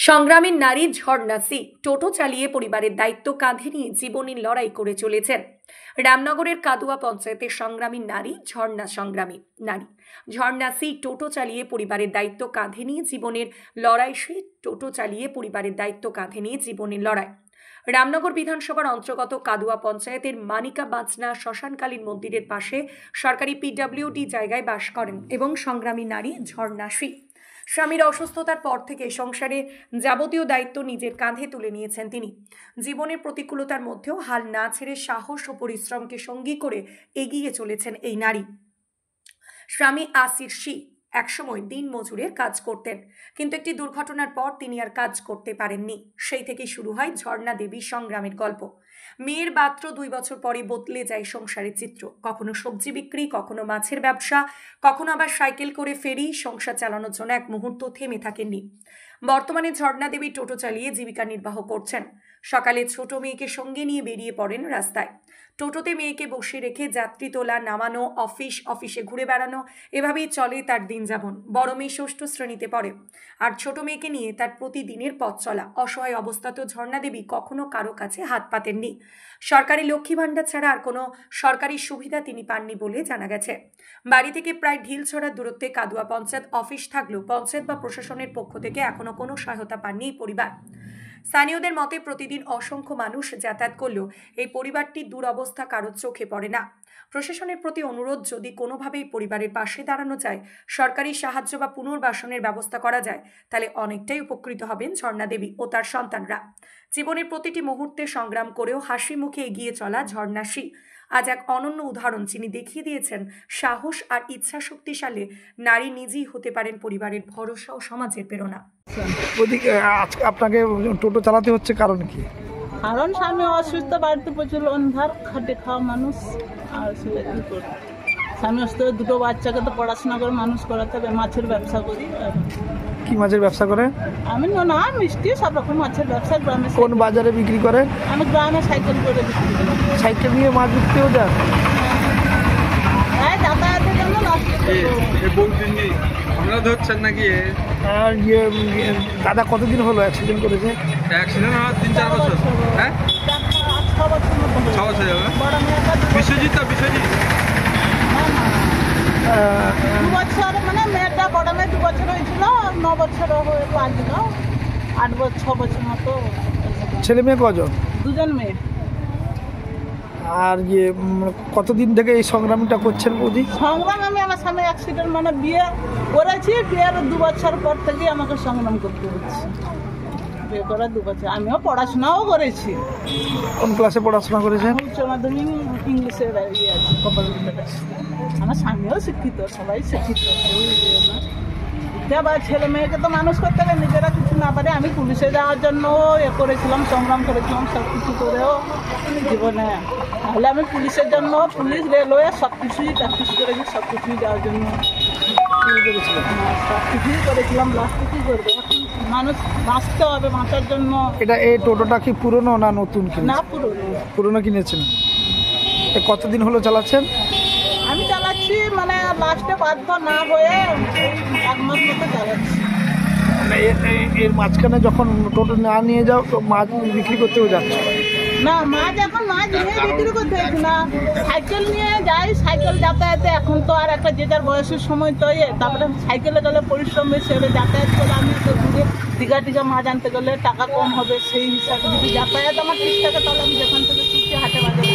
সংগ্রামী নারী ঝর্ণা সি টোটো চালিয়ে পরিবারের দায়িত্ব কাঁধে নিয়ে জীবনের লড়াই করে চলেছেন। রামনগরের কাদুয়া পঞ্চায়েতের সংগ্রামী নারী ঝর্ণা সি টোটো চালিয়ে পরিবারের দায়িত্ব কাঁধে নিয়ে জীবনের লড়াই। রামনগর বিধানসভার অন্তর্গত কাদুয়া পঞ্চায়েতের মানিকা বাঁচনা শ্মশানকালীন মন্দিরের পাশে সরকারি পিডব্লিউডি জায়গায় বাস করেন এবং সংগ্রামী নারী ঝর্ণা সি স্বামীর অসুস্থতার পর থেকে সংসারে যাবতীয় দায়িত্ব নিজের কাঁধে তুলে নিয়েছেন তিনি। জীবনের প্রতিকূলতার মধ্যেও হাল না ছেড়ে সাহস ও পরিশ্রমকে সঙ্গী করে এগিয়ে চলেছেন এই নারী। স্বামী আসির সি একসময় দিন মজুরের কাজ করতেন, কিন্তু একটি দুর্ঘটনার পর তিনি আর কাজ করতে পারেননি। সেই থেকে শুরু হয় ঝর্ণা দেবী সংগ্রামের গল্প। মেয়ের মাত্র 2 বছর পরে বদলে যায় সংসারের চিত্র। কখনো সবজি বিক্রি, কখনো মাছের ব্যবসা, কখনো আবার সাইকেল করে ফেরি। সংসার চালানোর জন্য এক মুহূর্ত থেমে থাকেননি। বর্তমানে ঝর্ণা দেবী টোটো চালিয়ে জীবিকা নির্বাহ করছেন। সকালে ছোট মেয়েকে সঙ্গে নিয়ে বেরিয়ে পড়েন রাস্তায়। টোটোতে মেয়েকে বসে রেখে যাত্রী তোলা, নামানো, অফিসে ঘুরে বেড়ানো, এভাবেই চলে তার দিন যাপন। বড় মেয়ে 6ষ্ঠ শ্রেণীতে পড়ে, আর ছোট মেয়েকে নিয়ে তার প্রতিদিনের পথ চলা। অসহায় অবস্থাতেও ঝর্ণা দেবী কখনো কারো কাছে হাত পাতেননি। সরকারি লক্ষ্মী ভাণ্ডার ছাড়া আর কোনো সরকারি সুবিধা তিনি পাননি বলে জানা গেছে। বাড়ি থেকে প্রায় ঢিল ছড়ার দূরত্বে কাদুয়া পঞ্চায়েত অফিস থাকলেও পঞ্চায়েত বা প্রশাসনের পক্ষ থেকে এখনো কোনো সহায়তা পাননি এই পরিবার। স্থানীয়দের মতে প্রতিদিন অসংখ্য মানুষ যাতায়াত করলেও এই পরিবারটির দুরবস্থা কারোর চোখে পড়ে না। প্রশাসনের প্রতি অনুরোধ, যদি কোনোভাবেই পরিবারের পাশে দাঁড়ানো যায়, সরকারি সাহায্য বা পুনর্বাসনের ব্যবস্থা করা যায়, তাহলে অনেকটাই উপকৃত হবেন ঝর্ণা দেবী ও তার সন্তানরা। জীবনের প্রতিটি মুহূর্তে সংগ্রাম করেও হাসি মুখে এগিয়ে চলা ঝর্ণা সি আজ এক অনন্য উদাহরণ। যিনি দেখিয়ে দিয়েছেন সাহস আর ইচ্ছা শক্তিশালী নারী নিজেই হতে পারেন পরিবারের ভরসা ও সমাজের প্রেরণা। ওদিকে আপনাকে টোটো চালাতে হচ্ছে কারণ কি? কারণ স্বামী অসুস্থ, বাড়িতে প্রচুর অন্ধার, খাটে খাওয়া মানুষ। আর সেটা কী করবে, স্বামী অসুস্থ, 2 বাচ্চাকে তো পড়াশোনা করে মানুষ করাতে হবে। মাছের ব্যবসা করি। কি মাছের ব্যবসা করে? আমি না মিষ্টি সব রকম মাছের ব্যবসা। গ্রামে কোন বাজারে বিক্রি করেন? আমি গ্রামে সাইকেল করে বিক্রি করি। সাইকেল নিয়ে মাছ বিক্রিও যান? হ্যাঁ, যাতায়াতের জন্য আপনারা ধরছেন নাকি? আর দাদা কতদিন হলো অ্যাক্সিডেন্ট করেছে? অ্যাক্সিডেন্ট হওয়ার 3-4 বছর। হ্যাঁ, 6 বছর মতো। 6 বছর যাবে। বড় মেয়েটা বিশ্বজিৎ 2 বছর, মানে মেয়েটা বড় মেয়ে 2 বছর হয়েছিল, 9 বছর হয়ে পারছিল, 6 বছর মতো। ছেলে মেয়ে কজন? 2জন মেয়ে। আর কতদিন থেকে এই সংগ্রামটা করছেন বৌদি? সংগ্রাম আমি আমার স্বামী অ্যাক্সিডেন্ট মানে বিয়ে করেছি, বিয়ের 2 বছর পর থেকে আমাকে সংগ্রাম করতে হচ্ছে। বিয়ে করার 2 বছর আমিও পড়াশোনাও করেছি। কোন ক্লাসে পড়াশোনা করেছেন? উচ্চ মাধ্যমিক ইংলিশের আছে কপালকুণ্ডা। আমার স্বামীও শিক্ষিত, সবাই শিক্ষিত। আবার ছেলে মেয়েকে তো মানুষ করতে হবে, নিজেরা কিছু না পারে। আমি পুলিশে যাওয়ার জন্য করেছিলাম, সংগ্রাম করেছিলাম সব কিছু করেও জীবনে। তাহলে আমি পুলিশের জন্য, পুলিশ, রেলওয়ে সব কিছুই প্র্যাকটিস করেছি, সব কিছুই যাওয়ার জন্য সব কিছুই করেছিলাম। লাস্টে কী করবো, মানুষ বাঁচতে হবে, বাঁচার জন্য। এই টোটোটা কি পুরনো না নতুন? না, পুরনো কিনেছেন। কতদিন হলো চালাচ্ছেন? আমি চালাচ্ছি মানে লাস্টে বাধ্য না হয়ে 1 মাস মতো চালাচ্ছি। এর মাঝখানে যখন টোটো না নিয়ে যাও তো মাছ বিক্রি করতেও যাচ্ছ? না, মাছ নিয়ে বিক্রি করতে হচ্ছে না, সাইকেল নিয়ে যাই। সাইকেল যাতায়াতে এখন তো আর একটা যে যার বয়সের সময় তো তারপরে সাইকেলে গেলে পরিশ্রম বেশি হবে। যাতায়াত করে আমি তো দূরে দীঘা মাছ আনতে গেলে টাকা কম হবে। সেই হিসাবে যদি যাতায়াত আমার ঠিক থাকে, তাহলে আমি যেখান থেকে ছুটি হাটে বাজারে।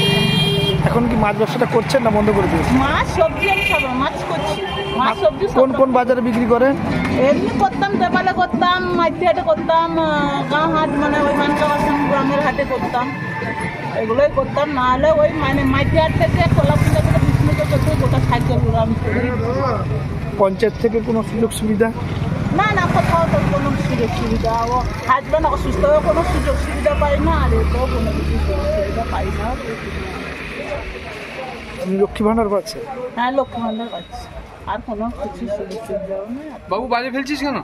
এখন কি মাছ ব্যবসাটা করছেন না বন্ধ করে দিয়েছেন? মাছ সবজি আমি সব মাছ করছি। মাছ সবজি কোন বাজারে বিক্রি করেন? এমনি করতাম, দেবালে করতাম, মাইতি হাটে করতাম, গাঁ হাট মানে ওই মানকাবাসন গ্রামের হাটে করতাম, এগুলোই করতাম। না হলে ওই মানে মাইতি হাট থেকে কোলাপুজা থেকে বিষ্ণুকে করতে গোটা সাইকেলগুলো আমি করি। পঞ্চায়েত থেকে কোনো সুযোগ সুবিধা? না, কোথাও তো কোনো সুযোগ সুবিধা, ও হাজব্যান্ড অসুস্থ হয়ে কোনো সুযোগ সুবিধা পাই না, আর এটাও কোনো কিছু সুবিধা পাই না। আপনি লক্ষ্মী ভাণ্ডার পাচ্ছেন? হ্যাঁ, লক্ষ্মী ভাণ্ডার পাচ্ছি, আর কোনো কিছু সুযোগ সুবিধাও নেই। বাবু বাজে ফেলছিস কেন?